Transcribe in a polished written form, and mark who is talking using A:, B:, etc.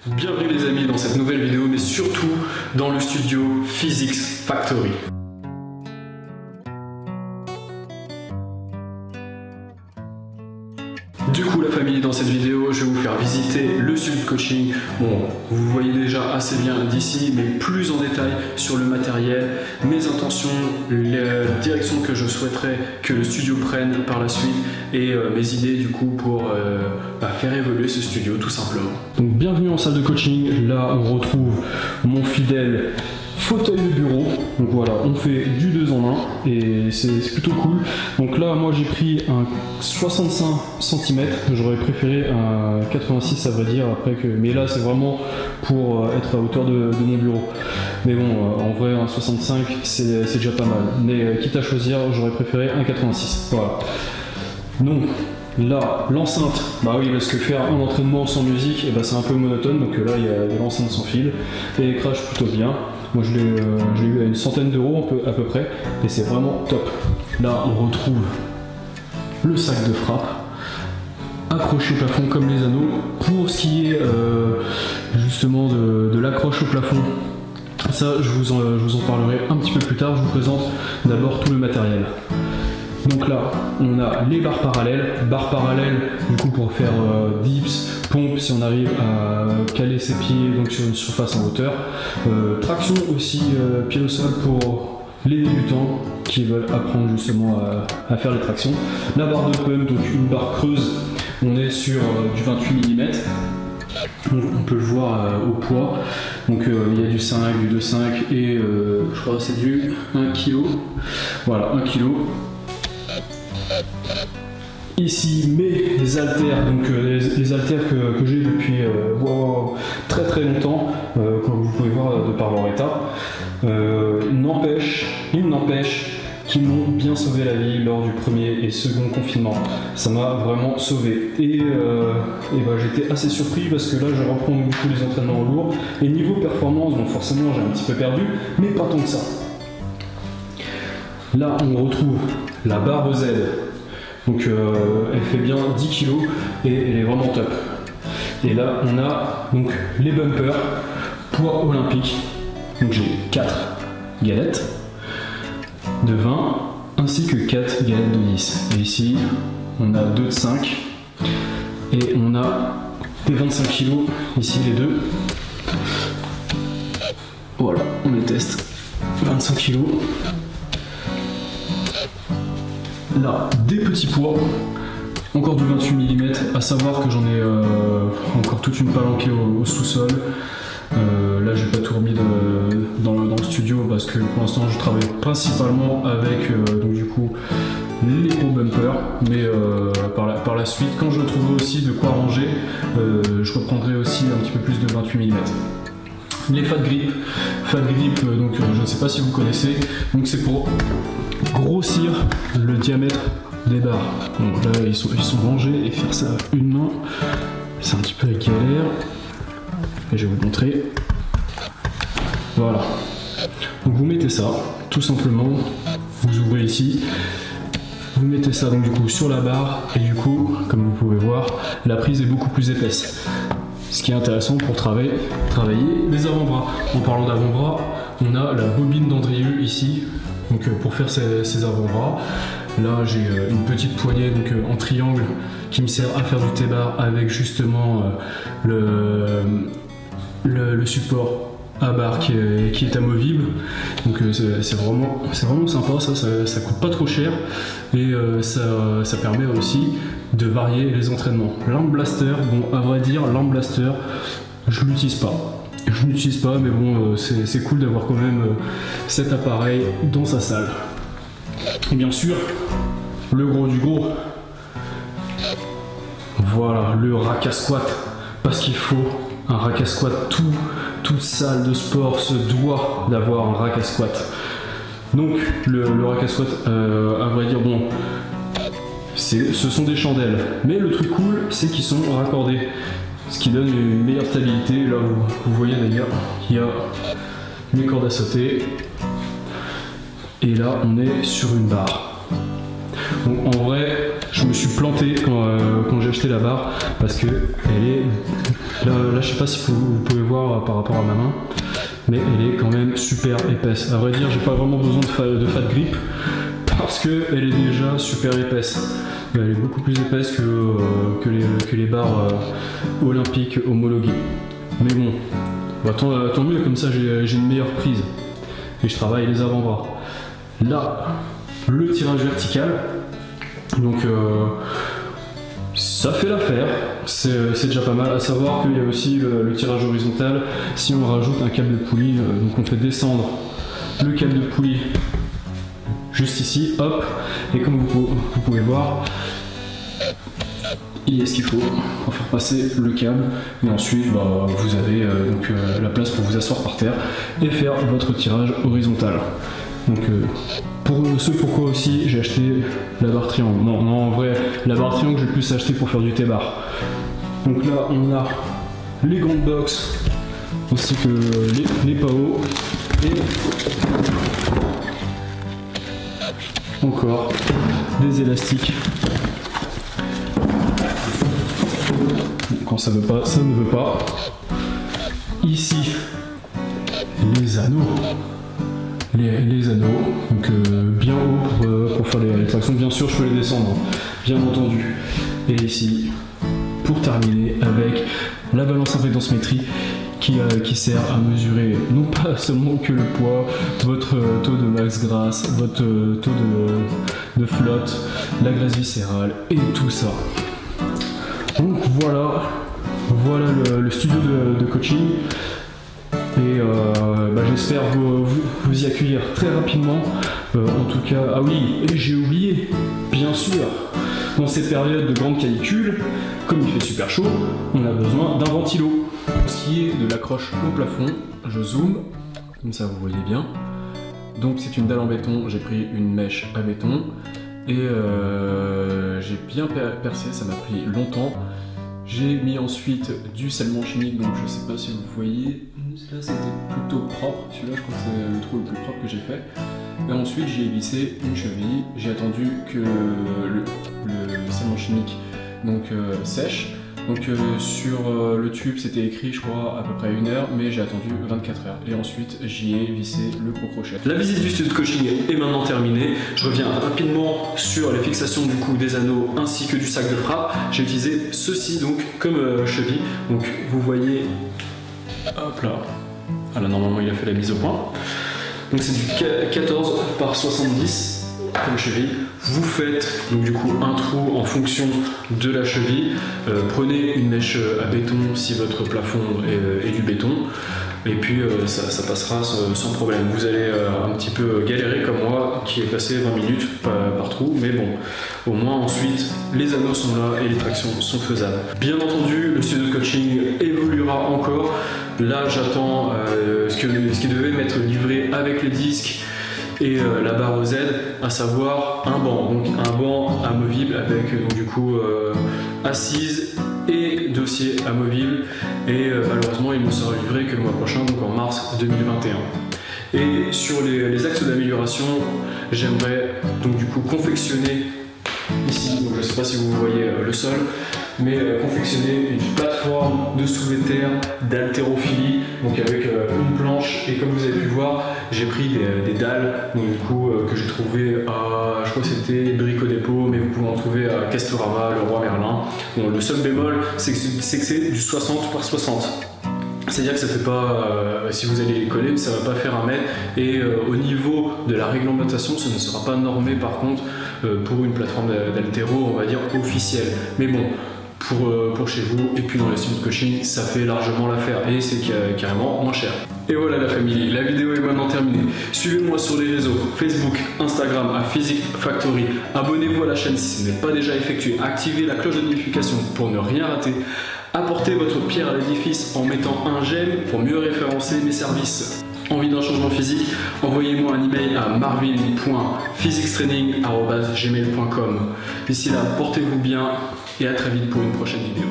A: Bienvenue les amis dans cette nouvelle vidéo, mais surtout dans le studio Physics Factory. Du coup la famille, dans cette vidéo, je vais vous faire visiter le studio de coaching. Bon, vous voyez déjà assez bien d'ici, mais plus en détail sur le matériel, mes intentions, la direction que je souhaiterais que le studio prenne par la suite et mes idées du coup pour faire évoluer ce studio tout simplement. Donc bienvenue en salle de coaching. Là on retrouve mon fidèle fauteuil de bureau. Donc voilà, on fait du 2 en 1 et c'est plutôt cool. Donc là moi j'ai pris un 65 cm, j'aurais préféré un 86 à vrai dire après que, mais là c'est vraiment pour être à hauteur de mon bureau. Mais bon, en vrai un 65 c'est déjà pas mal, mais quitte à choisir j'aurais préféré un 86. Voilà. Donc là, l'enceinte, bah oui, parce que faire un entraînement sans musique, et bah, c'est un peu monotone, donc là il y a l'enceinte sans fil, et elle crache plutôt bien. Moi je l'ai eu à une centaine d'euros à peu près, et c'est vraiment top. Là on retrouve le sac de frappe, accroché au plafond comme les anneaux. Pour ce qui est justement de l'accroche au plafond, ça je vous en parlerai un petit peu plus tard. Je vous présente d'abord tout le matériel. Donc là, on a les barres parallèles du coup pour faire dips, pompe si on arrive à caler ses pieds donc sur une surface en hauteur, traction aussi pied au sol pour les débutants qui veulent apprendre justement à faire les tractions. La barre de pump, donc une barre creuse, on est sur du 28 mm. On peut le voir au poids, donc il y a du 5, du 2,5 et je crois que c'est du 1 kg. Voilà, 1 kg. Ici mes haltères, donc les haltères que j'ai depuis très très longtemps, comme vous pouvez voir de par leur état. Il n'empêche qu'ils m'ont bien sauvé la vie lors du premier et second confinement. Ça m'a vraiment sauvé. Et j'étais assez surpris parce que là je reprends beaucoup les entraînements lourds. Et niveau performance, donc forcément j'ai un petit peu perdu, mais pas tant que ça. Là on retrouve la barre Z. Donc elle fait bien 10 kg et elle est vraiment top. Et là on a donc les bumpers, poids olympique. Donc j'ai 4 galettes de 20 ainsi que 4 galettes de 10. Et ici on a 2 de 5 et on a des 25 kg ici les deux. Voilà, on les teste. 25 kg. Là, des petits poids, encore du 28 mm, à savoir que j'en ai encore toute une palanquée au sous-sol. Là, j'ai pas tout remis dans le studio parce que pour l'instant, je travaille principalement avec donc du coup les gros bumpers, mais par la suite, quand je trouverai aussi de quoi ranger, je reprendrai aussi un petit peu plus de 28 mm. Les fat grip, donc je ne sais pas si vous connaissez, donc c'est pour grossir le diamètre des barres. Donc là ils sont rangés et faire ça à une main, c'est un petit peu galère. Et je vais vous montrer. Voilà. Donc vous mettez ça, tout simplement, vous ouvrez ici, vous mettez ça donc du coup sur la barre et du coup, comme vous pouvez voir, la prise est beaucoup plus épaisse. Ce qui est intéressant pour travailler les avant-bras. En parlant d'avant-bras, on a la bobine d'Andrieux ici, donc pour faire ces avant-bras. Là j'ai une petite poignée donc en triangle qui me sert à faire du T-bar avec justement le support à barre qui est amovible. Donc c'est vraiment sympa, ça coûte pas trop cher et ça permet aussi de varier les entraînements. L'arm blaster, bon à vrai dire l'arm blaster je l'utilise pas. Mais bon c'est cool d'avoir quand même cet appareil dans sa salle. Et bien sûr le gros du gros, voilà le rack à squat, parce qu'il faut un rack à squat. Toute salle de sport se doit d'avoir un rack à squat. Donc le rack à squat, à vrai dire, bon, ce sont des chandelles, mais le truc cool c'est qu'ils sont raccordés, ce qui donne une meilleure stabilité. Là vous voyez d'ailleurs il y a mes cordes à sauter et là on est sur une barre. Donc en vrai je je me suis planté quand j'ai acheté la barre parce que elle est là je sais pas si vous pouvez voir par rapport à ma main, mais elle est quand même super épaisse. À vrai dire, j'ai pas vraiment besoin de fat grip parce que elle est déjà super épaisse. Elle est beaucoup plus épaisse que les barres olympiques homologuées. Mais bon, bah, tant mieux, comme ça j'ai une meilleure prise et je travaille les avant-bras. Là, le tirage vertical, donc ça fait l'affaire, c'est déjà pas mal. À savoir qu'il y a aussi le tirage horizontal si on rajoute un câble de poulie, donc on fait descendre le câble de poulie juste ici, hop, et comme vous pouvez voir, il y a ce qu'il faut pour faire passer le câble, et ensuite bah, vous avez la place pour vous asseoir par terre et faire votre tirage horizontal. Donc pourquoi aussi j'ai acheté la barre triangle. Non, en vrai, la barre triangle j'ai plus acheté pour faire du T-bar. Donc là on a les grandes box ainsi que les PAO et encore des élastiques. Quand ça veut pas, ça ne veut pas. Ici, les anneaux. Les anneaux, donc bien haut pour faire les tractions. Bien sûr, je peux les descendre, bien entendu. Et ici, pour terminer, avec la balance impédance-métrie qui sert à mesurer non pas seulement que le poids, votre taux de max grasse, votre taux de flotte, la graisse viscérale et tout ça. Donc voilà le studio de coaching. Et bah, j'espère vous y accueillir très rapidement. En tout cas, ah oui, et j'ai oublié, bien sûr, dans ces périodes de grande canicule, comme il fait super chaud, on a besoin d'un ventilo. Pour ce qui est de l'accroche au plafond, je zoome, comme ça vous voyez bien. Donc c'est une dalle en béton, j'ai pris une mèche à béton et j'ai bien percé, ça m'a pris longtemps. J'ai mis ensuite du scellement chimique, donc je sais pas si vous voyez, là c'était plutôt propre, celui-là je crois que c'est le trou le plus propre que j'ai fait. Et ensuite j'y ai vissé une cheville, j'ai attendu que le scellement chimique donc, sèche. Donc sur le tube c'était écrit je crois à peu près 1 heure, mais j'ai attendu 24 heures et ensuite j'y ai vissé le gros crochet. La visite du studio de coaching est maintenant terminée. Je reviens rapidement sur les fixations du coup des anneaux ainsi que du sac de frappe. J'ai utilisé ceci donc comme cheville. Donc vous voyez, hop là, voilà, normalement il a fait la mise au point. Donc c'est du 14 par 70 comme cheville. Vous faites donc du coup un trou en fonction de la cheville. Prenez une mèche à béton si votre plafond est du béton. Et puis ça passera sans problème. Vous allez un petit peu galérer comme moi qui ai passé 20 minutes par trou, mais bon, au moins ensuite les anneaux sont là et les tractions sont faisables. Bien entendu, le studio de coaching évoluera encore. Là j'attends ce qui devait m'être livré avec les disques et la barre aux aides, à savoir un banc. Donc un banc amovible avec donc, du coup assise et dossier amovible, et malheureusement il me sera livré que le mois prochain, donc en mars 2021. Et sur les axes d'amélioration, j'aimerais donc du coup confectionner ici, donc je ne sais pas si vous voyez le sol, mais confectionner une plateforme de soulevé-terre d'haltérophilie, donc avec une planche, et comme vous avez pu voir, j'ai pris des dalles donc du coup que j'ai trouvé à, je crois que c'était Brico Dépôt, mais vous pouvez en trouver à Castorama, Leroy Merlin. Bon, le seul bémol, c'est que c'est du 60 par 60. C'est-à-dire que ça fait pas, si vous allez les coller, ça va pas faire 1 mètre, et au niveau de la réglementation, ça ne sera pas normé par contre pour une plateforme d'haltéro, on va dire officielle. Mais bon, pour chez vous et puis dans les studios de coaching, ça fait largement l'affaire et c'est carrément moins cher. Et voilà la famille, la vidéo est maintenant terminée. Suivez-moi sur les réseaux Facebook, Instagram à Physique Factory. Abonnez-vous à la chaîne si ce n'est pas déjà effectué. Activez la cloche de notification pour ne rien rater. Apportez votre pierre à l'édifice en mettant un j'aime pour mieux référencer mes services. Envie d'un changement physique? Envoyez-moi un email à marvin.physiquestraining@gmail.com. D'ici là, portez-vous bien et à très vite pour une prochaine vidéo.